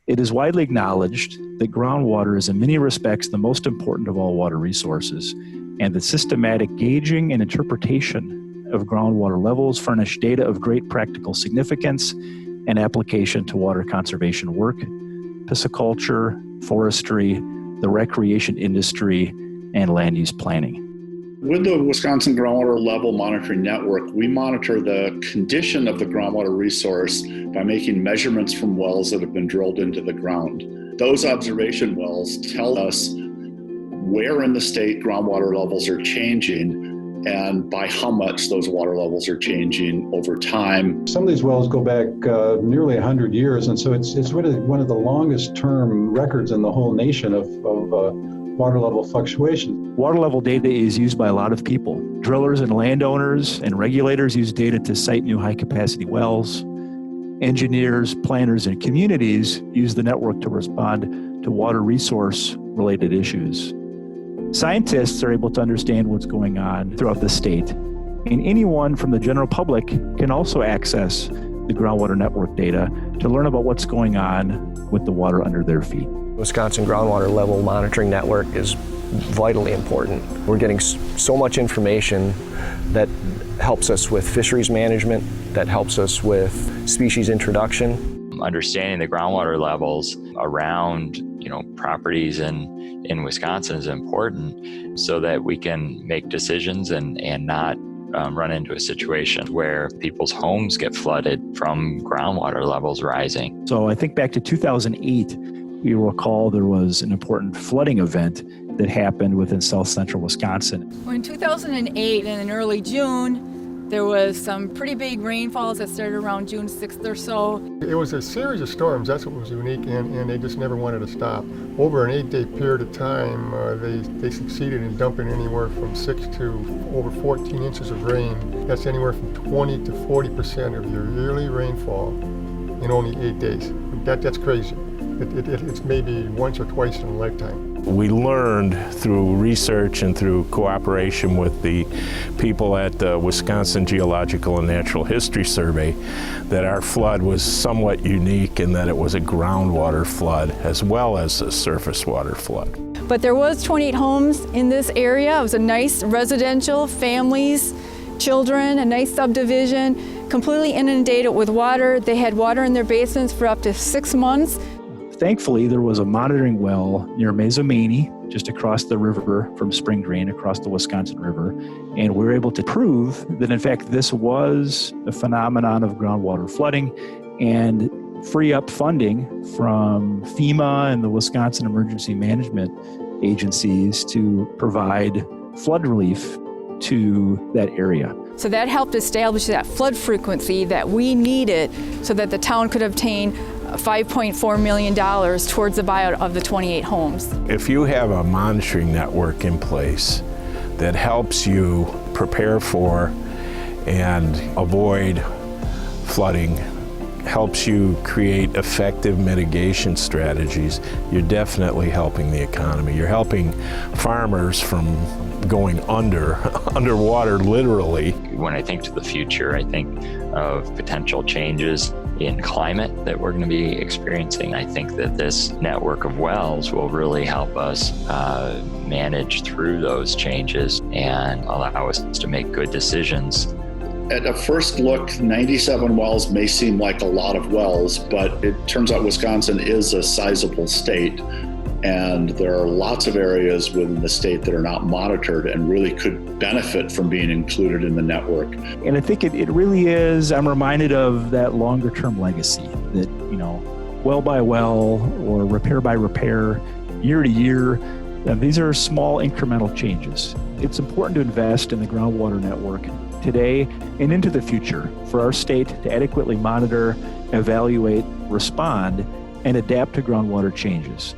It is widely acknowledged that groundwater is in many respects the most important of all water resources, and the systematic gauging and interpretation of groundwater levels furnish data of great practical significance and application to water conservation work, pisciculture, forestry, the recreation industry, and land use planning. With the Wisconsin Groundwater Level Monitoring Network, we monitor the condition of the groundwater resource by making measurements from wells that have been drilled into the ground. Those observation wells tell us where in the state groundwater levels are changing and by how much those water levels are changing over time. Some of these wells go back nearly 100 years, and so it's really one of the longest term records in the whole nation of water level fluctuations. Water level data is used by a lot of people. Drillers and landowners and regulators use data to site new high-capacity wells. Engineers, planners, and communities use the network to respond to water resource-related issues. Scientists are able to understand what's going on throughout the state, and anyone from the general public can also access the groundwater network data to learn about what's going on with the water under their feet. Wisconsin Groundwater Level Monitoring Network is vitally important. We're getting so much information that helps us with fisheries management, that helps us with species introduction. Understanding the groundwater levels around properties in Wisconsin is important so that we can make decisions and not run into a situation where people's homes get flooded from groundwater levels rising. So I think back to 2008, you recall there was an important flooding event that happened within south central Wisconsin. Well, in 2008 and in early June, there was some pretty big rainfalls that started around June 6th or so. It was a series of storms, that's what was unique, and they just never wanted to stop. Over an 8-day period of time, they succeeded in dumping anywhere from 6 to over 14 inches of rain. That's anywhere from 20 to 40% of your yearly rainfall in only 8 days. That's crazy. It's maybe once or twice in a lifetime. We learned through research and through cooperation with the people at the Wisconsin Geological and Natural History Survey that our flood was somewhat unique in that it was a groundwater flood as well as a surface water flood. But there was 28 homes in this area. It was a nice residential, families, children, a nice subdivision, completely inundated with water. They had water in their basements for up to 6 months. Thankfully, there was a monitoring well near Mazomanie, just across the river from Spring Drain, across the Wisconsin River, and we were able to prove that, in fact, this was a phenomenon of groundwater flooding and free up funding from FEMA and the Wisconsin Emergency Management agencies to provide flood relief to that area. So that helped establish that flood frequency that we needed so that the town could obtain $5.4 million towards the buyout of the 28 homes. If you have a monitoring network in place that helps you prepare for and avoid flooding, helps you create effective mitigation strategies, you're definitely helping the economy. You're helping farmers from going underwater literally. When I think to the future, I think of potential changes in climate that we're going to be experiencing. I think that this network of wells will really help us manage through those changes and allow us to make good decisions. At a first look, 97 wells may seem like a lot of wells, but it turns out Wisconsin is a sizable state, and there are lots of areas within the state that are not monitored and really could benefit from being included in the network. And I think it really is, I'm reminded of that longer term legacy that, well by well or repair by repair, year to year, these are small incremental changes. It's important to invest in the groundwater network today and into the future for our state to adequately monitor, evaluate, respond, and adapt to groundwater changes.